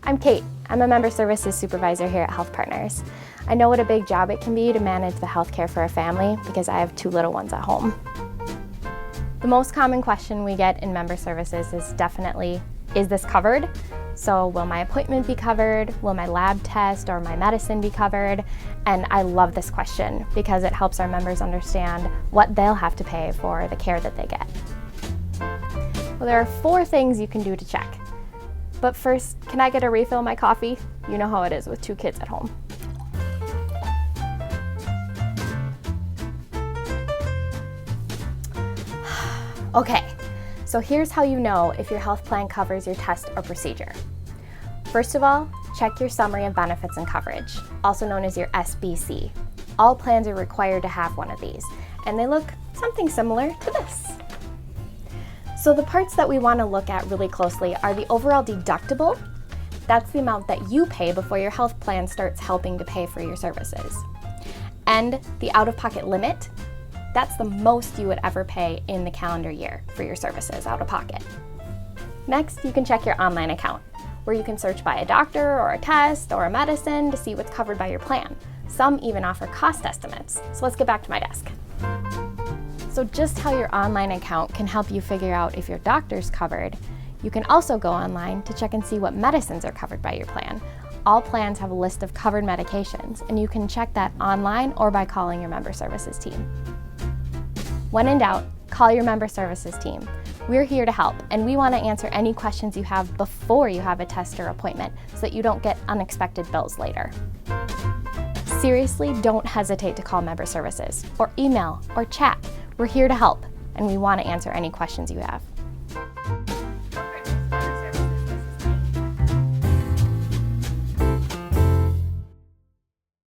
I'm Kate. I'm a member services supervisor here at HealthPartners. I know what a big job it can be to manage the healthcare for a family because I have 2 little ones at home. The most common question we get in member services is definitely, is this covered? So will my appointment be covered? Will my lab test or my medicine be covered? And I love this question because it helps our members understand what they'll have to pay for the care that they get. Well, there are 4 things you can do to check. But first, can I get a refill of my coffee? You know how it is with 2 kids at home. Okay, so here's how you know if your health plan covers your test or procedure. First of all, check your summary of benefits and coverage, also known as your SBC. All plans are required to have one of these, and they look something similar to this. So the parts that we want to look at really closely are the overall deductible. That's the amount that you pay before your health plan starts helping to pay for your services. And the out-of-pocket limit, that's the most you would ever pay in the calendar year for your services out of pocket. Next, you can check your online account, where you can search by a doctor or a test or a medicine to see what's covered by your plan. Some even offer cost estimates. So let's get back to my desk. So just how your online account can help you figure out if your doctor's covered, you can also go online to check and see what medicines are covered by your plan. All plans have a list of covered medications, and you can check that online or by calling your member services team. When in doubt, call your member services team. We're here to help, and we want to answer any questions you have before you have a test or appointment so that you don't get unexpected bills later. Seriously, don't hesitate to call member services, or email, or chat. We're here to help, and we want to answer any questions you have.